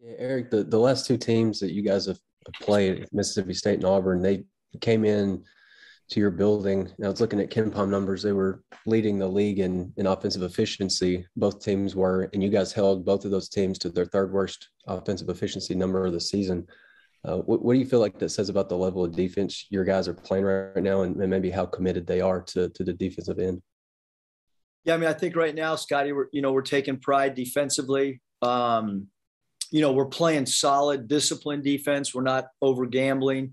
Yeah, Eric, the last two teams that you guys have played, Mississippi State and Auburn, they came in to your building. I was looking at KenPom numbers. They were leading the league in offensive efficiency. Both teams were, and you guys held both of those teams to their third worst offensive efficiency number of the season. What do you feel like that says about the level of defense your guys are playing right now, and maybe how committed they are to the defensive end? Yeah, I mean, I think right now, Scotty, we're taking pride defensively. We're playing solid, disciplined defense. We're not over gambling.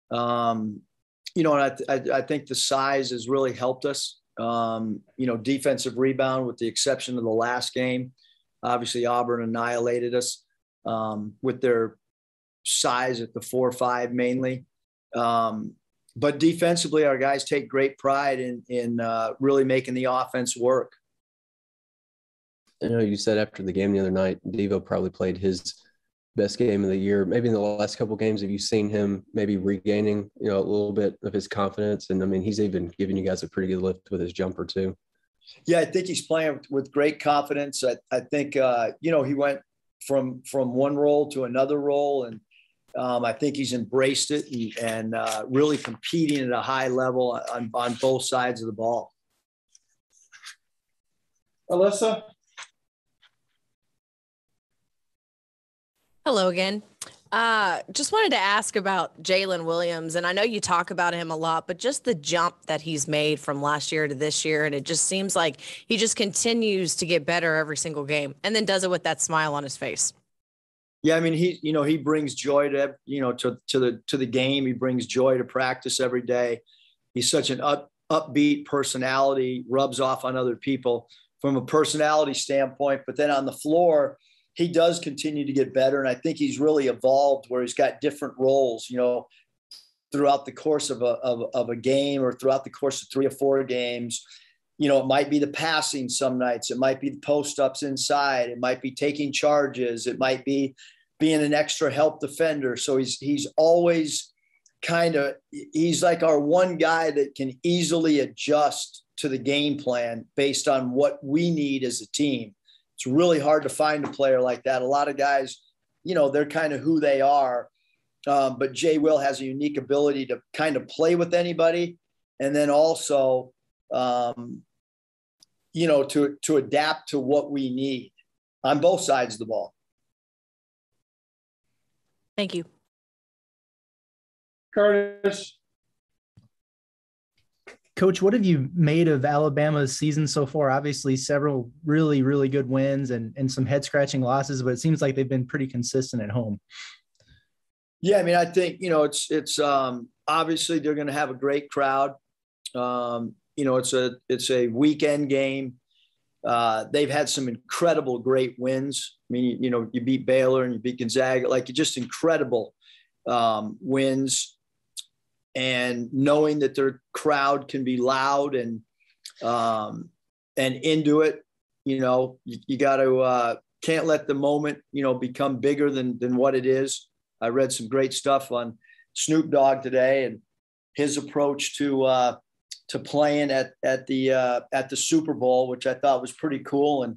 And I think the size has really helped us. Defensive rebound, with the exception of the last game. Obviously, Auburn annihilated us with their size at the 4-5 mainly. But defensively, our guys take great pride in really making the offense work. I know you said after the game the other night, Devo probably played his best game of the year. Maybe in the last couple of games, have you seen him maybe regaining, a little bit of his confidence? And I mean, he's even giving you guys a pretty good lift with his jumper too. Yeah, I think he's playing with great confidence. I think, he went from one role to another role, and I think he's embraced it and really competing at a high level on both sides of the ball. Alyssa? Hello again. Just wanted to ask about Jalen Williams, and I know you talk about him a lot, but just the jump that he's made from last year to this year, and it just seems like he just continues to get better every single game, and then does it with that smile on his face. Yeah, I mean, he brings joy to the game. He brings joy to practice every day. He's such an upbeat personality, rubs off on other people from a personality standpoint, but then on the floor, he does continue to get better. And I think he's really evolved where he's got different roles, throughout the course of a game, or throughout the course of 3 or 4 games. It might be the passing some nights. It might be the post-ups inside. It might be taking charges. It might be being an extra help defender. So he's always he's like our one guy that can easily adjust to the game plan based on what we need as a team. It's really hard to find a player like that. A lot of guys, they're kind of who they are. But Jay Will has a unique ability to kind of play with anybody. And then also, to adapt to what we need on both sides of the ball. Thank you. Curtis? Coach, what have you made of Alabama's season so far? Obviously, several really, really good wins and some head-scratching losses, but it seems like they've been pretty consistent at home. Yeah, I mean, I think, it's obviously they're going to have a great crowd. It's a weekend game. They've had some incredible, great wins. I mean, you beat Baylor and you beat Gonzaga, just incredible wins. And knowing that their crowd can be loud and into it, you got to can't let the moment, become bigger than what it is. I read some great stuff on Snoop Dogg today and his approach to playing at the Super Bowl, which I thought was pretty cool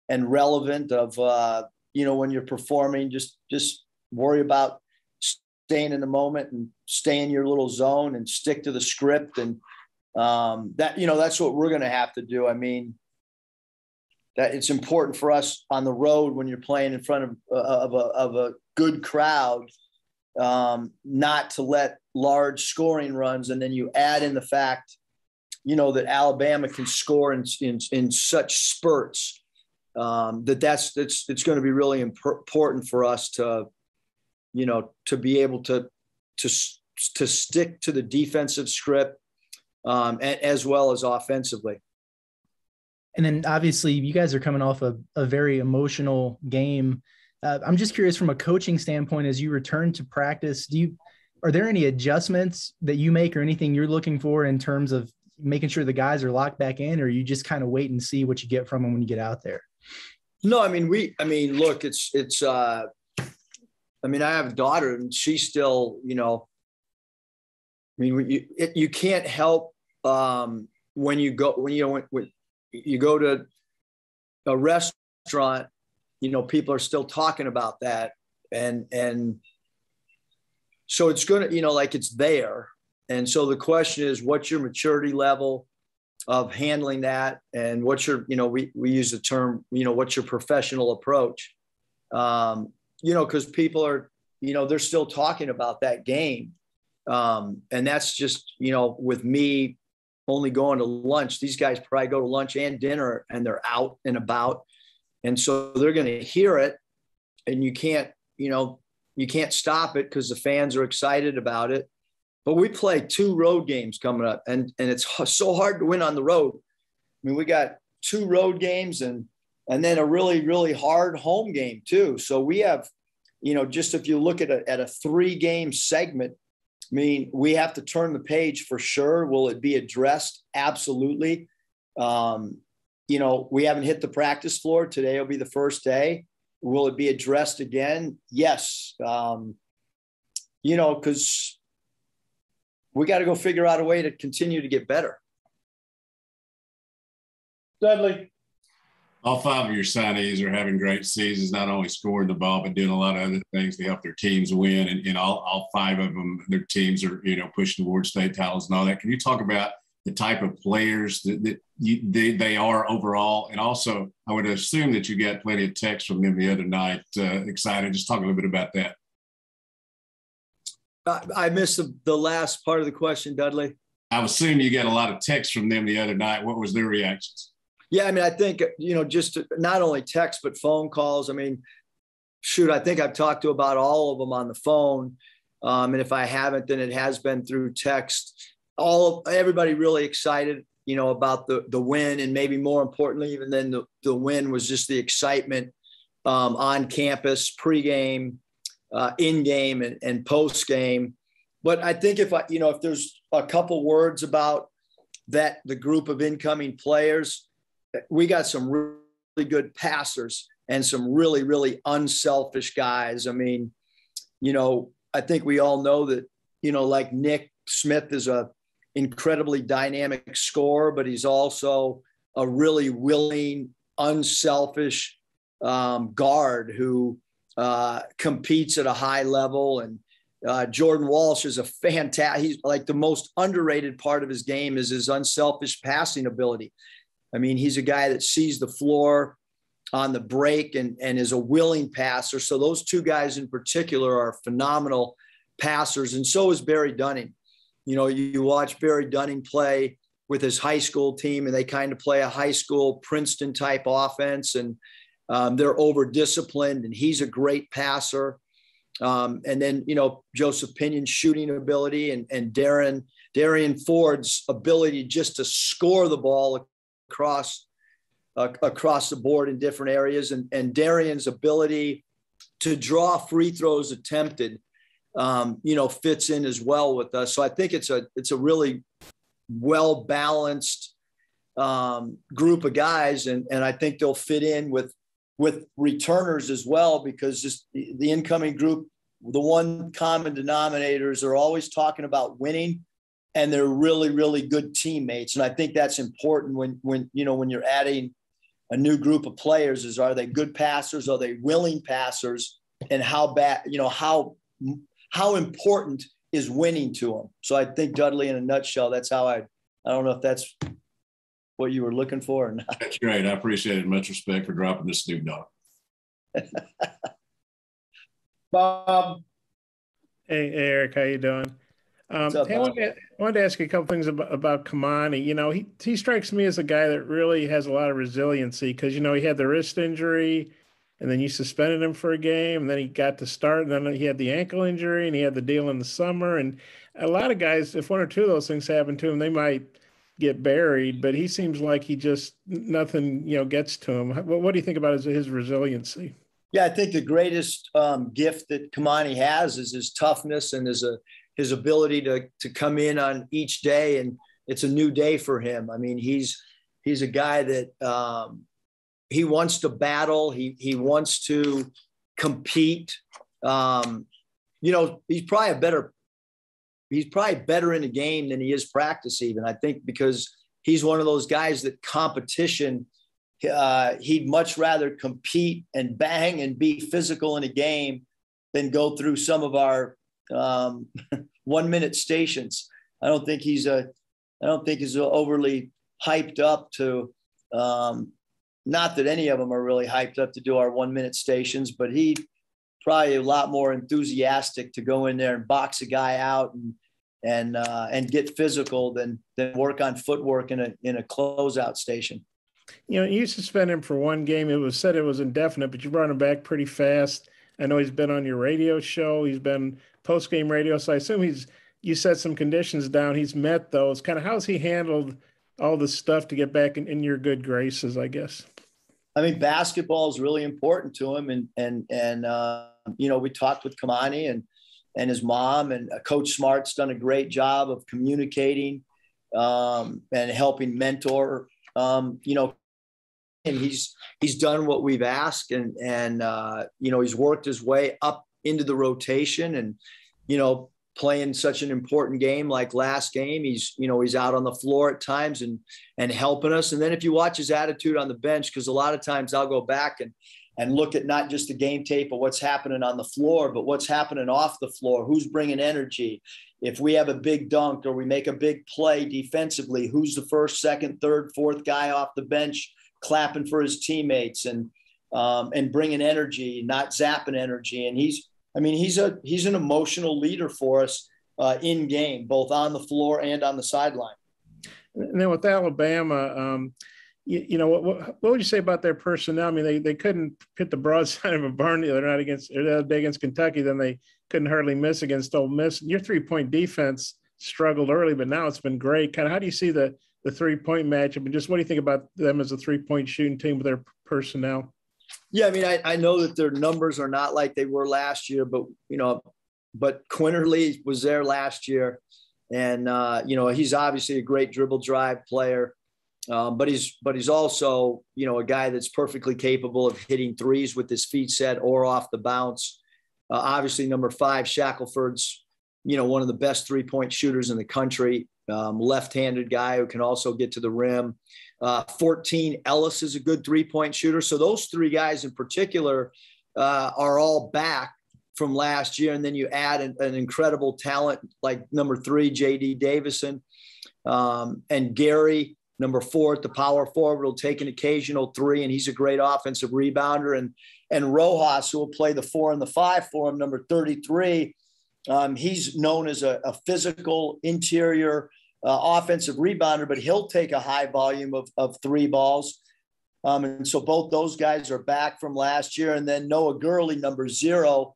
and relevant. Of when you're performing, just worry about staying in the moment and stay in your little zone and stick to the script. And that's what we're going to have to do. I mean, that it's important for us on the road when you're playing in front of a good crowd, not to let large scoring runs. And then you add in the fact, that Alabama can score in such spurts, it's going to be really important for us to be able to stick to the defensive script, as well as offensively. And then obviously you guys are coming off a very emotional game. I'm just curious, from a coaching standpoint, as you return to practice, are there any adjustments that you make or anything you're looking for in terms of making sure the guys are locked back in, or you just kind of wait and see what you get from them when you get out there? No, I mean, look, I have a daughter and she's still, you can't help when you go to a restaurant, people are still talking about that. And so it's going to, like it's there. And so the question is, what's your maturity level of handling that? And what's your, we use the term, what's your professional approach? Because people are, they're still talking about that game. And that's just, with me only going to lunch, these guys probably go to lunch and dinner and they're out and about. And so they're going to hear it, and you can't stop it because the fans are excited about it. But we play 2 road games coming up, and it's so hard to win on the road. I mean, we got 2 road games and then a really, really hard home game too. So we have, just if you look at a 3-game segment, I mean, we have to turn the page for sure. Will it be addressed? Absolutely. We haven't hit the practice floor. Today will be the first day. Will it be addressed again? Yes. Because we got to go figure out a way to continue to get better. Dudley. All 5 of your signees are having great seasons, not only scoring the ball, but doing a lot of other things to help their teams win. And all 5 of them, their teams are, pushing towards state titles and all that. Can you talk about the type of players that they are overall? And also, I would assume that you got plenty of texts from them the other night, excited. Just talk a little bit about that. I missed the last part of the question, Dudley. I assume you got a lot of texts from them the other night. What was their reactions? Yeah, I mean, I think, just not only text, but phone calls. I mean, shoot, I think I've talked to about all of them on the phone. And if I haven't, then it has been through text. Everybody really excited, about the win. And maybe more importantly, even than the win, was just the excitement on campus, pregame, in-game and post-game. But I think if there's a couple words about that, the group of incoming players, we got some really good passers and some really, really unselfish guys. I mean, I think we all know that, like Nick Smith is a incredibly dynamic scorer, but he's also a really willing, unselfish guard who competes at a high level. And Jordan Walsh is a fantastic, he's like the most underrated part of his game is his unselfish passing ability. I mean, he's a guy that sees the floor on the break and is a willing passer. So those 2 guys in particular are phenomenal passers. And so is Barry Dunning. You watch Barry Dunning play with his high school team, and they kind of play a high school Princeton type offense, and they're over disciplined, and he's a great passer. And then, Joseph Pinion's shooting ability and Darian Ford's ability just to score the ball across the board in different areas, and Darian's ability to draw free throws attempted, fits in as well with us. So I think it's a really well-balanced group of guys, and I think they'll fit in with returners as well, because just the incoming group, the one common denominators are always talking about winning, and they're really, really good teammates. And I think that's important when you're adding a new group of players is, are they good passers? Are they willing passers? And how important is winning to them? So I think, Dudley, in a nutshell, that's how I don't know if that's what you were looking for or not. That's great. I appreciate it. Much respect for dropping the Snoop Dogg. Bob. Hey, Eric, how you doing? What's up, Hey, I wanted to ask you a couple things about Kamani. He strikes me as a guy that really has a lot of resiliency because, he had the wrist injury and then you suspended him for a game and then he got to start and then he had the ankle injury and he had the deal in the summer. And a lot of guys, if 1 or 2 of those things happen to him, they might get buried, but he seems like he just, nothing, gets to him. What do you think about his resiliency? Yeah, I think the greatest gift that Kamani has is his toughness and his ability to come in on each day, and it's a new day for him. I mean, he's a guy that he wants to battle. He wants to compete. He's probably better in the game than he is practice even. I think because he's one of those guys that competition, he'd much rather compete and bang and be physical in a game than go through some of our 1 minute stations. I don't think he's overly hyped up to, not that any of them are really hyped up to do our 1 minute stations, but he probably a lot more enthusiastic to go in there and box a guy out and get physical than work on footwork in a closeout station. You know, you suspended him for one game. It was said it was indefinite, but you brought him back pretty fast. I know he's been on your radio show. He's been post-game radio. So I assume you set some conditions down. He's met those. Kind of how's he handled all this stuff to get back in your good graces, I guess? I mean, basketball is really important to him. And you know, we talked with Kamani and his mom, and Coach Smart's done a great job of communicating and helping mentor, you know, and he's done what we've asked, and you know, he's worked his way up into the rotation, and you know, playing such an important game like last game, he's out on the floor at times and helping us. And then if you watch his attitude on the bench, because a lot of times I'll go back and look at not just the game tape of what's happening on the floor, but what's happening off the floor, who's bringing energy. If we have a big dunk or we make a big play defensively, who's the first, second, third, fourth guy off the bench clapping for his teammates and bringing energy, not zapping energy. And he's an emotional leader for us in game, both on the floor and on the sideline. And then with Alabama, you know, what would you say about their personnel? I mean, they couldn't hit the broadside of a barn the other night against Kentucky. Then they couldn't hardly miss against Ole Miss. Your 3-point defense struggled early, but now it's been great. Kind of how do you see the 3-point matchup, and just what do you think about them as a 3-point shooting team with their personnel? Yeah, I mean, I know that their numbers are not like they were last year, but Quinterly was there last year, and you know, he's obviously a great dribble drive player, but he's also, you know, a guy that's perfectly capable of hitting threes with his feet set or off the bounce. Obviously, number 5, Shackelford's, you know, one of the best 3-point shooters in the country. Left-handed guy who can also get to the rim. 14, Ellis is a good 3-point shooter. So those 3 guys in particular are all back from last year. And then you add an incredible talent like number 3, J.D. Davison, and Gary, number 4 at the power forward, will take an occasional 3, and he's a great offensive rebounder. And Rojas, who will play the 4 and the 5 for him, number 33. He's known as a physical interior offensive rebounder, but he'll take a high volume of 3 balls. And so both those guys are back from last year. And then Noah Gurley, number 0,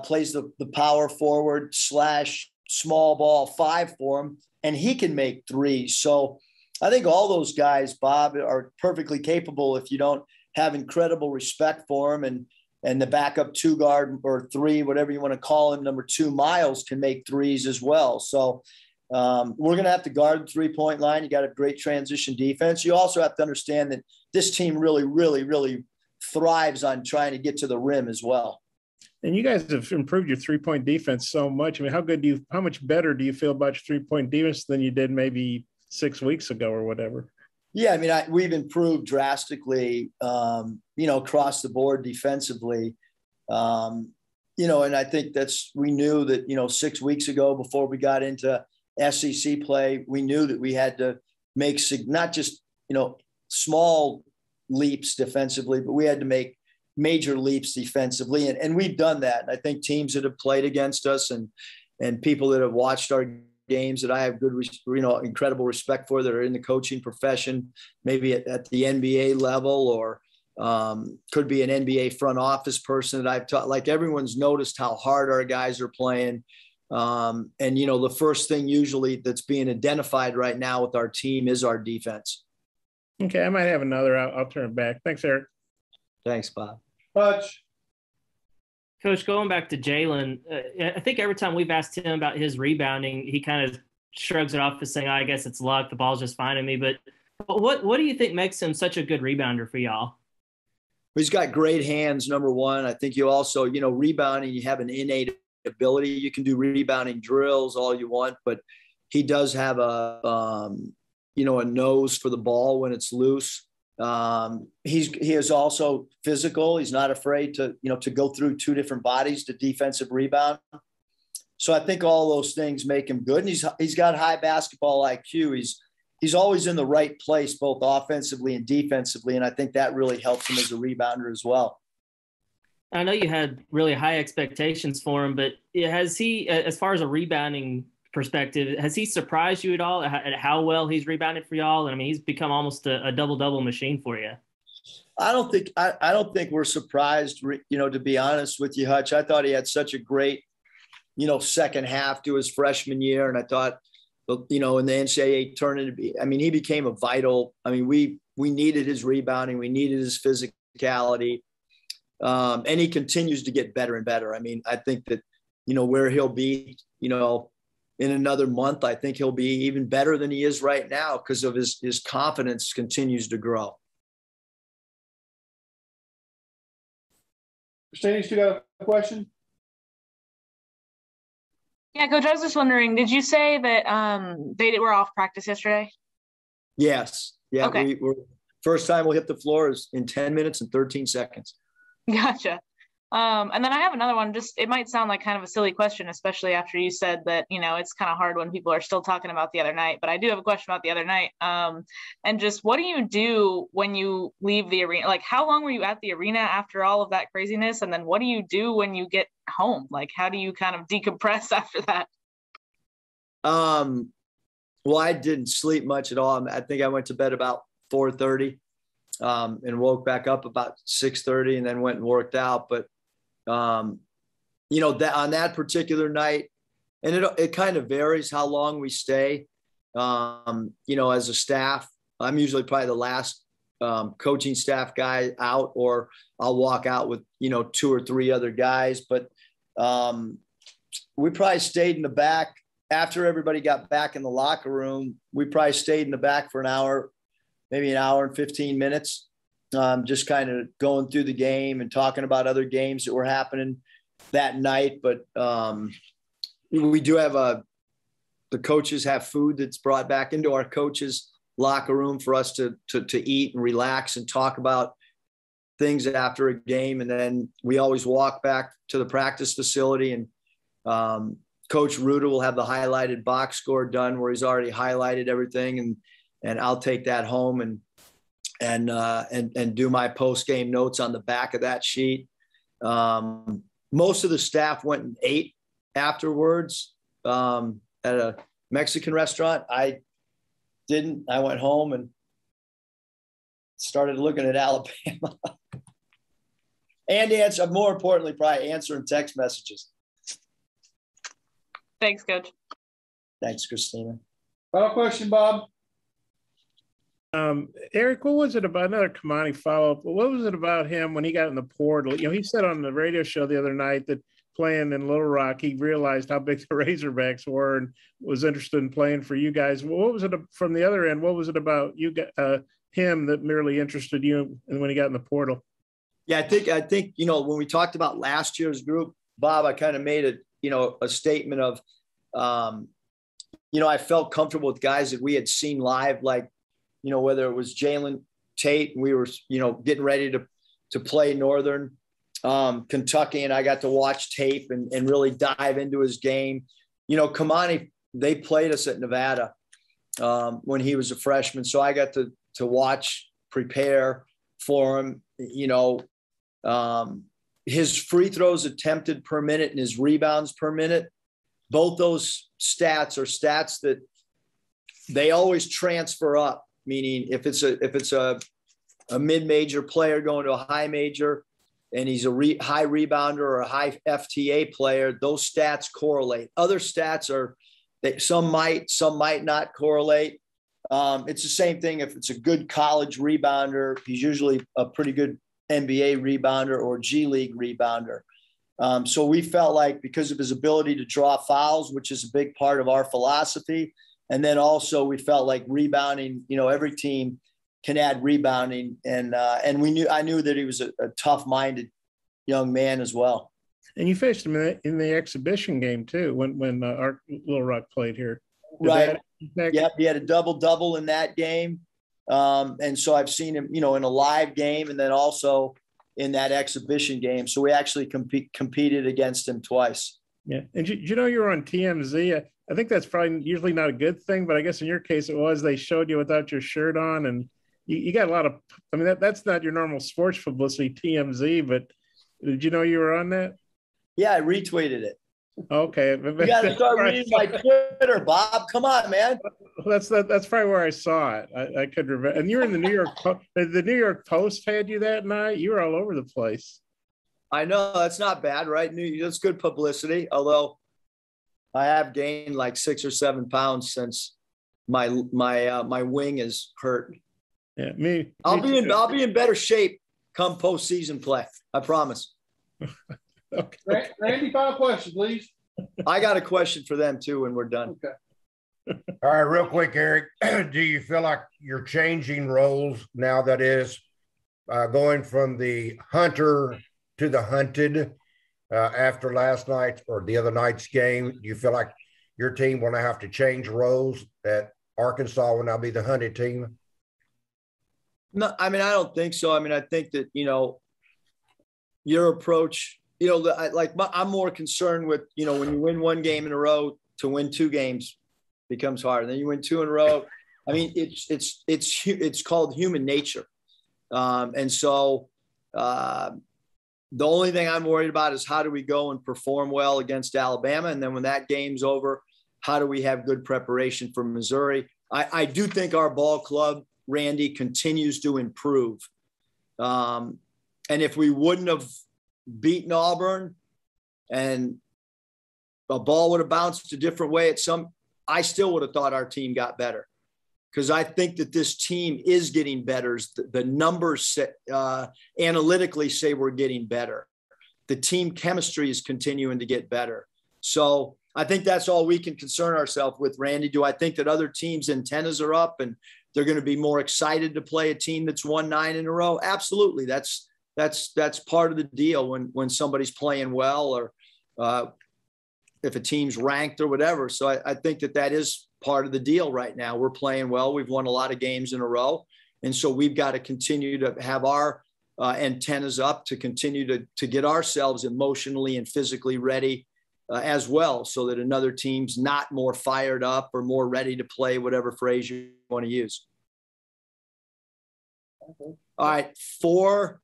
plays the power forward / small ball 5 for him, and he can make 3s. So I think all those guys, Bob, are perfectly capable if you don't have incredible respect for him. And the backup 2 guard or 3, whatever you want to call him, number 2, Miles, can make 3s as well. So we're going to have to guard the 3-point line. You got a great transition defense. You also have to understand that this team really, really, really thrives on trying to get to the rim as well. And you guys have improved your 3-point defense so much. I mean, how much better do you feel about your 3-point defense than you did maybe 6 weeks ago or whatever? Yeah, I mean, we've improved drastically, you know, across the board defensively. You know, and I think we knew that, you know, 6 weeks ago before we got into SEC play, we knew that we had to make not just, you know, small leaps defensively, but we had to make major leaps defensively. And we've done that. And I think teams that have played against us and people that have watched our games that I have good, you know, incredible respect for, that are in the coaching profession, maybe at the NBA level, or could be an NBA front office person that I've taught. Like, everyone's noticed how hard our guys are playing. And, you know, the first thing usually that's being identified right now with our team is our defense. Okay, I might have another. I'll turn it back. Thanks, Eric. Thanks, Bob. Hutch. Coach, going back to Jalen, I think every time we've asked him about his rebounding, he kind of shrugs it off as saying, I guess it's luck. The ball's just finding me. But what do you think makes him such a good rebounder for y'all? He's got great hands, number 1. I think you also, you know, rebounding, you have an innate ability. You can do rebounding drills all you want, but he does have a, you know, a nose for the ball when it's loose. He is also physical. He's not afraid to go through two different bodies to defensive rebound. So I think all those things make him good. And he's got high basketball IQ. He's always in the right place, both offensively and defensively. And I think that really helps him as a rebounder as well. I know you had really high expectations for him, but has he, as far as a rebounding perspective, has he surprised you at all at how well he's rebounded for y'all? I mean, he's become almost a double-double machine for you. I don't think we're surprised, to be honest with you, Hutch. I thought he had such a great, second half to his freshman year. And I thought, in the NCAA tournament, he became a vital, we needed his rebounding. We needed his physicality. And he continues to get better and better. I think that, where he'll be, in another month, I think he'll be even better than he is right now because of his confidence continues to grow. Christina, you still got a question? Yeah, Coach, I was just wondering, did you say that they were off practice yesterday? Yes. Yeah. Okay. First time we'll hit the floor is in 10 minutes and 13 seconds. Gotcha. And then I have another one. It might sound like kind of a silly question, especially after you said that, it's kind of hard when people are still talking about the other night, but I do have a question about the other night. And just what do you do when you leave the arena? Like, how long were you at the arena after all of that craziness? And then what do you do when you get home? Like, how do you kind of decompress after that? Well, I didn't sleep much at all. I think I went to bed about 4:30 and woke back up about 6:30 and then went and worked out. But that on that particular night, and it kind of varies how long we stay. As a staff, I'm usually probably the last coaching staff guy out, or I'll walk out with, 2 or 3 other guys. But we probably stayed in the back after everybody got back in the locker room. We probably stayed in the back for an hour, maybe an hour and 15 minutes. Just kind of going through the game and talking about other games that were happening that night. But we do have the coaches have food that's brought back into our coaches' locker room for us to eat and relax and talk about things after a game. And then we always walk back to the practice facility, and Coach Ruda will have the highlighted box score done where he's already highlighted everything. And I'll take that home and do my post-game notes on the back of that sheet. Most of the staff went and ate afterwards at a Mexican restaurant. I didn't. I went home and started looking at Alabama and more importantly, probably answering text messages. Thanks, Coach. Thanks, Christina. Final question, Bob. Eric, what was it about, another Kamani follow-up, what was it about him when he got in the portal? He said on the radio show the other night that playing in Little Rock, he realized how big the Razorbacks were and was interested in playing for you guys. What was it from the other end? What was it about him that merely interested you when he got in the portal? Yeah, I think when we talked about last year's group, Bob, I kind of made a statement of, I felt comfortable with guys that we had seen live, like, whether it was Jalen Tate, and we were, getting ready to play Northern Kentucky, and I got to watch tape and really dive into his game. Kamani, they played us at Nevada when he was a freshman, so I got to watch, prepare for him. His free throws attempted per minute and his rebounds per minute, both those stats are stats that they always transfer up. Meaning if it's a mid-major player going to a high major and he's a high rebounder or a high FTA player, those stats correlate. Other stats some might not correlate. It's the same thing if it's a good college rebounder. He's usually a pretty good NBA rebounder or G League rebounder. So we felt like because of his ability to draw fouls, which is a big part of our philosophy, and then also we felt like rebounding, every team can add rebounding. And I knew that he was a tough-minded young man as well. And you faced him in the exhibition game too, when our Little Rock played here. Right. Yeah, he had a double-double in that game. And so I've seen him, in a live game and then also in that exhibition game. So we actually competed against him twice. Yeah. And you know, you were on TMZ. I think that's probably usually not a good thing, but I guess in your case it was. They showed you without your shirt on, and you got a lot of, I mean, that's not your normal sports publicity, TMZ, but did you know you were on that? Yeah, I retweeted it. Okay. You got to start reading my Twitter, Bob. Come on, man. That's probably where I saw it. I could remember. And you were in the New York the New York Post had you that night. You were all over the place. I know, that's not bad, right? That's good publicity. Although I have gained like 6 or 7 pounds since my wing is hurt. Yeah, me. I'll be in better shape come postseason play. I promise. Okay. Randy, final question, please. I got a question for them too when we're done. Okay. All right, real quick, Eric. Do you feel like you're changing roles now? That is going from the hunter to the hunted after last night or the other night's game. Do you feel like your team will now have to change roles? That Arkansas will now be the hunted team? No, I mean, I don't think so. I mean, I think that, your approach, I'm more concerned with, when you win 1 game in a row, to win 2 games becomes hard. And then you win 2 in a row. I mean, it's called human nature. And so the only thing I'm worried about is how do we go and perform well against Alabama? And then when that game's over, how do we have good preparation for Missouri? I do think our ball club, Randy, continues to improve. And if we wouldn't have beaten Auburn and a ball would have bounced a different way I still would have thought our team got better, because I think that this team is getting better. The numbers analytically say we're getting better. The team chemistry is continuing to get better. So I think that's all we can concern ourselves with, Randy. Do I think that other teams' antennas are up and they're going to be more excited to play a team that's won 9 in a row? Absolutely. That's part of the deal when somebody's playing well, or if a team's ranked or whatever. So I think that is part of the deal right now. We're playing well. We've won a lot of games in a row. And so we've got to continue to have our antennas up to continue to get ourselves emotionally and physically ready as well, so that another team's not more fired up or more ready to play, whatever phrase you want to use. Okay. All right. 4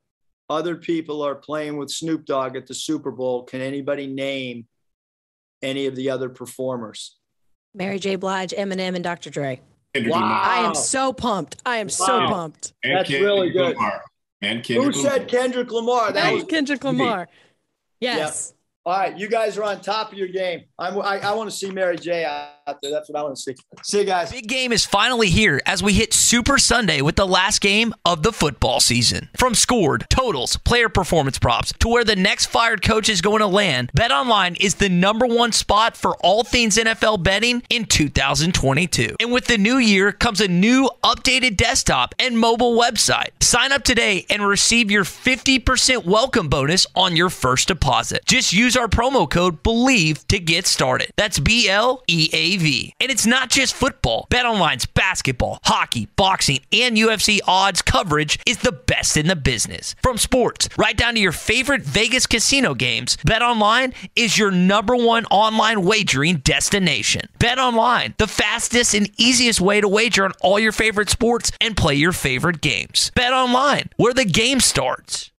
other people are playing with Snoop Dogg at the Super Bowl. Can anybody name any of the other performers? Mary J. Blige, Eminem, and Dr. Dre. Wow. I am so pumped. So pumped. That's really good. Who said Kendrick Lamar? That was Kendrick Lamar. Yes. Yep. All right, you guys are on top of your game. I want to see Mary J out there. That's what I want to see. See you guys. Big game is finally here as we hit Super Sunday with the last game of the football season. From scored, totals, player performance props, to where the next fired coach is going to land, BetOnline is the #1 spot for all things NFL betting in 2022. And with the new year comes a new updated desktop and mobile website. Sign up today and receive your 50% welcome bonus on your first deposit. Just use our promo code BELIEVE to get started. That's BLEAV. And it's not just football. BetOnline's basketball, hockey, boxing, and UFC odds coverage is the best in the business. From sports right down to your favorite Vegas casino games, BetOnline is your #1 online wagering destination. BetOnline, the fastest and easiest way to wager on all your favorite sports and play your favorite games. BetOnline, where the game starts.